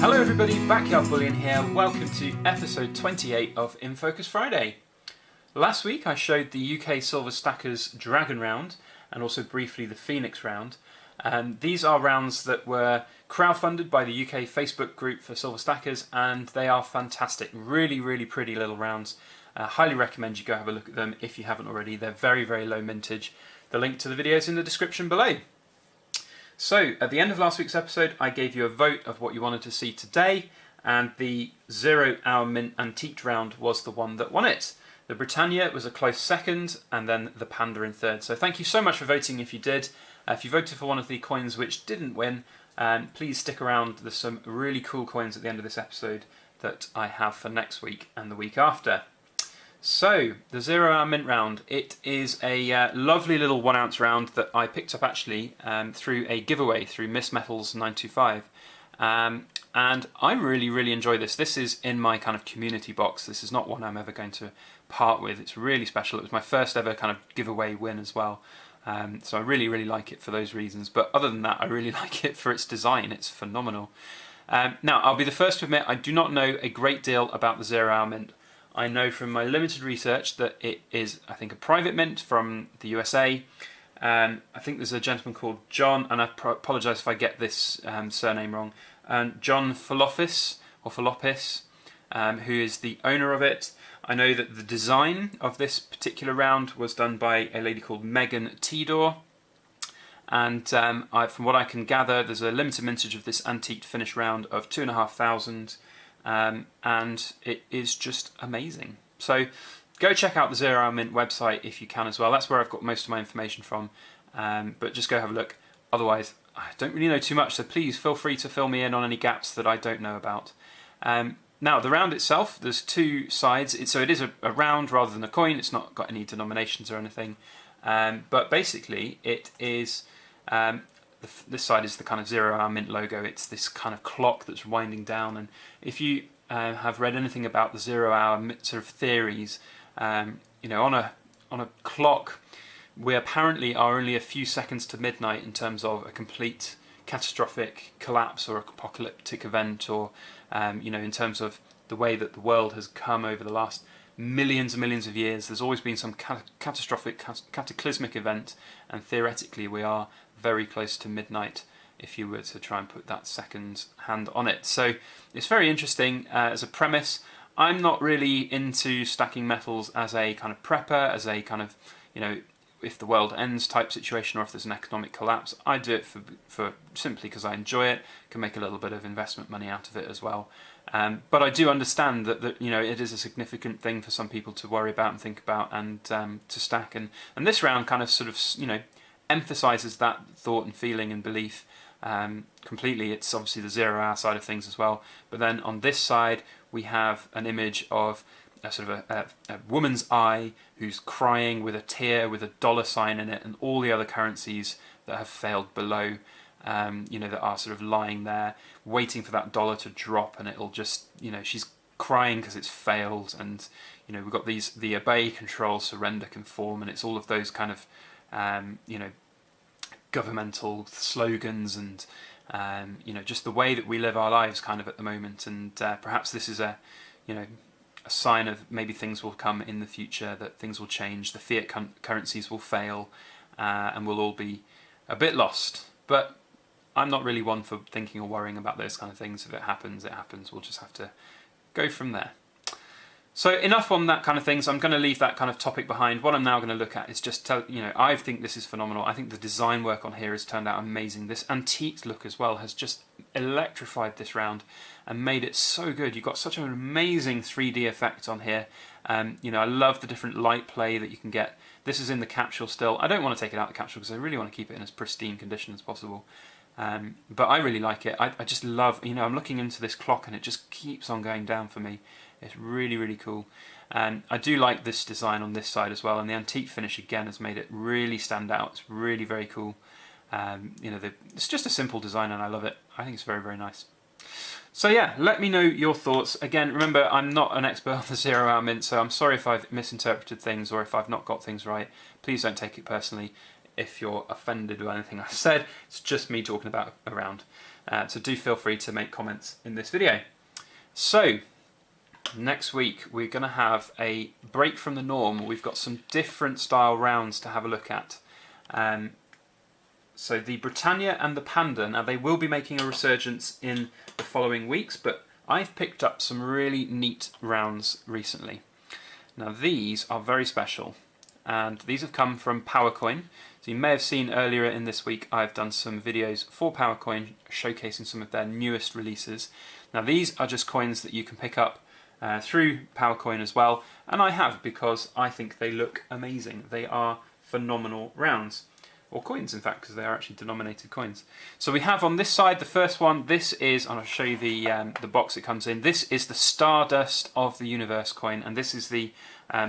Hello everybody, Backyard Bullion here. Welcome to episode 28 of In Focus Friday. Last week I showed the UK Silver Stackers Dragon round and also briefly the Phoenix round. These are rounds that were crowdfunded by the UK Facebook group for Silver Stackers, and they are fantastic. Really pretty little rounds. Highly recommend you go have a look at them if you haven't already. They're very low mintage. The link to the video is in the description below. So, at the end of last week's episode, I gave you a vote of what you wanted to see today, and the 0 Hour Mint Antique round was the one that won it. The Britannia was a close second, and then the Panda in third. So thank you so much for voting if you did. If you voted for one of the coins which didn't win, please stick around. There's some really cool coins at the end of this episode that I have for next week and the week after. So, the 0 Hour Mint round, it is a lovely little 1 ounce round that I picked up actually through a giveaway through Miss Metals 925. And I really enjoy this. This is in my kind of community box. This is not one I'm ever going to part with. It's really special. It was my first ever kind of giveaway win as well. So I really like it for those reasons. But other than that, I really like it for its design. It's phenomenal. Now, I'll be the first to admit I do not know a great deal about the 0 Hour Mint. I know from my limited research that it is, I think, a private mint from the USA. I think there's a gentleman called John, and I apologise if I get this surname wrong, John Falopis, who is the owner of it. I know that the design of this particular round was done by a lady called Megan Tidor. And from what I can gather, there's a limited mintage of this antique finish round of 2,500. And it is just amazing. So go check out the 0 Hour Mint website if you can as well. That's where I've got most of my information from. But just go have a look. Otherwise, I don't really know too much, so please feel free to fill me in on any gaps that I don't know about. Now, the round itself, there's two sides. So it is a round rather than a coin. It's not got any denominations or anything. But basically, it is... this side is the kind of 0 Hour Mint logo. It's this kind of clock that's winding down, and if you have read anything about the 0 Hour sort of theories, you know, on a clock, we apparently are only a few seconds to midnight in terms of a complete catastrophic collapse or apocalyptic event, or you know, in terms of the way that the world has come over the last millions and millions of years. There's always been some catastrophic, cataclysmic event, and theoretically we are very close to midnight if you were to try and put that second hand on it. So it's very interesting as a premise. I'm not really into stacking metals as a kind of prepper, as a kind of, you know, if the world ends type situation, or if there's an economic collapse. I do it for simply because I enjoy it, can make a little bit of investment money out of it as well. But I do understand that you know, it is a significant thing for some people to worry about and think about, and to stack. And this round kind of sort of, you know, emphasises that thought and feeling and belief completely. It's obviously the 0 hour side of things as well, but then on this side we have an image of a sort of a woman's eye who's crying with a tear with a dollar sign in it, and all the other currencies that have failed below, you know, that are sort of lying there waiting for that dollar to drop, and it'll just, you know, she's crying because it's failed. And you know, we've got these, the obey, control, surrender, conform, and it's all of those kind of you know, governmental slogans, and you know, just the way that we live our lives kind of at the moment. And perhaps this is a, you know, a sign of maybe things will come in the future, that things will change, the fiat currencies will fail, and we'll all be a bit lost. But I'm not really one for thinking or worrying about those kind of things. If it happens, it happens. We'll just have to go from there. So enough on that kind of things. I'm going to leave that kind of topic behind. What I'm now going to look at is just you know, I think this is phenomenal. I think the design work on here has turned out amazing. This antique look as well has just electrified this round and made it so good. You've got such an amazing 3D effect on here. You know, I love the different light play that you can get. This is in the capsule still. I don't want to take it out of the capsule because I really want to keep it in as pristine condition as possible. But I really like it. I just love, you know, I'm looking into this clock and it just keeps on going down for me. It's really cool. And I do like this design on this side as well, and the antique finish again has made it really stand out. It's really very cool. You know, it's just a simple design and I love it. I think it's very nice. So yeah, let me know your thoughts. Again, remember, I'm not an expert on the 0 Hour Mint, so I'm sorry if I've misinterpreted things or if I've not got things right. Please don't take it personally. if you're offended by anything I've said. It's just me talking about a round. So do feel free to make comments in this video. So, next week we're going to have a break from the norm. We've got some different style rounds to have a look at. So the Britannia and the Panda, now they will be making a resurgence in the following weeks, but I've picked up some really neat rounds recently. Now these are very special, and these have come from PowerCoin. So you may have seen earlier in this week I've done some videos for PowerCoin showcasing some of their newest releases. Now these are just coins that you can pick up through PowerCoin as well, and I have because I think they look amazing. They are phenomenal rounds. Or coins, in fact, because they are actually denominated coins. So we have on this side the first one. This is, and I'll show you the box it comes in. This is the Stardust of the Universe coin, and this is the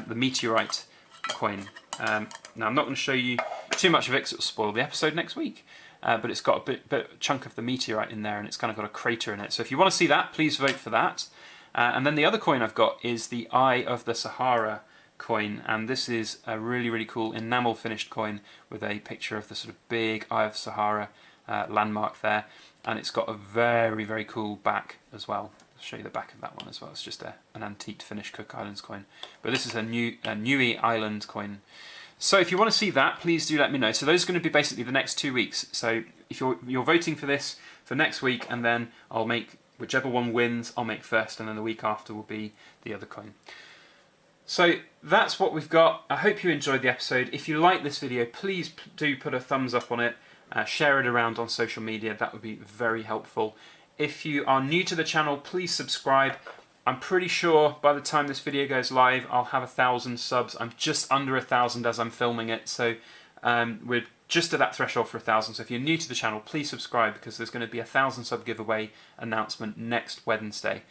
meteorite coin. Now I'm not going to show you too much of it because it will spoil the episode next week. But it's got a bit chunk of the meteorite in there, and it's kind of got a crater in it. So if you want to see that, please vote for that. And then the other coin I've got is the Eye of the Sahara coin, and this is a really cool enamel finished coin with a picture of the sort of big Eye of Sahara landmark there, and it's got a very cool back as well. I'll show you the back of that one as well. It's just an antique finished Cook Islands coin, but this is a Niue Island coin. So if you want to see that, please do let me know. So those are going to be basically the next 2 weeks. So if you're voting for this for next week, and then I'll make whichever one wins, I'll make first, and then the week after will be the other coin. So that's what we've got. I hope you enjoyed the episode. If you like this video, please do put a thumbs up on it, share it around on social media. That would be very helpful. If you are new to the channel, please subscribe. I'm pretty sure by the time this video goes live, I'll have 1,000 subs. I'm just under 1,000 as I'm filming it, so we're just at that threshold for 1,000. So if you're new to the channel, please subscribe, because there's going to be a 1,000 sub giveaway announcement next Wednesday.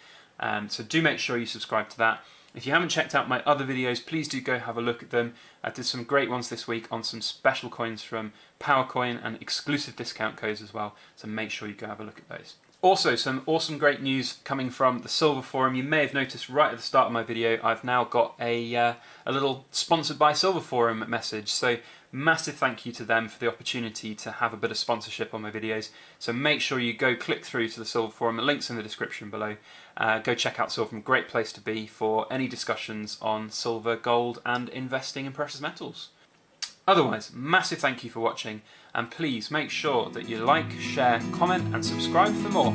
So do make sure you subscribe to that. If you haven't checked out my other videos, please do go have a look at them. I did some great ones this week on some special coins from PowerCoin and exclusive discount codes as well, so make sure you go have a look at those. Also, some awesome great news coming from the Silver Forum. You may have noticed right at the start of my video, I've now got a little sponsored by Silver Forum message. So massive thank you to them for the opportunity to have a bit of sponsorship on my videos. So make sure you go click through to the Silver Forum. The link's in the description below. Go check out Silver Forum, great place to be for any discussions on silver, gold and investing in precious metals. Otherwise, massive thank you for watching, and please make sure that you like, share, comment and subscribe for more.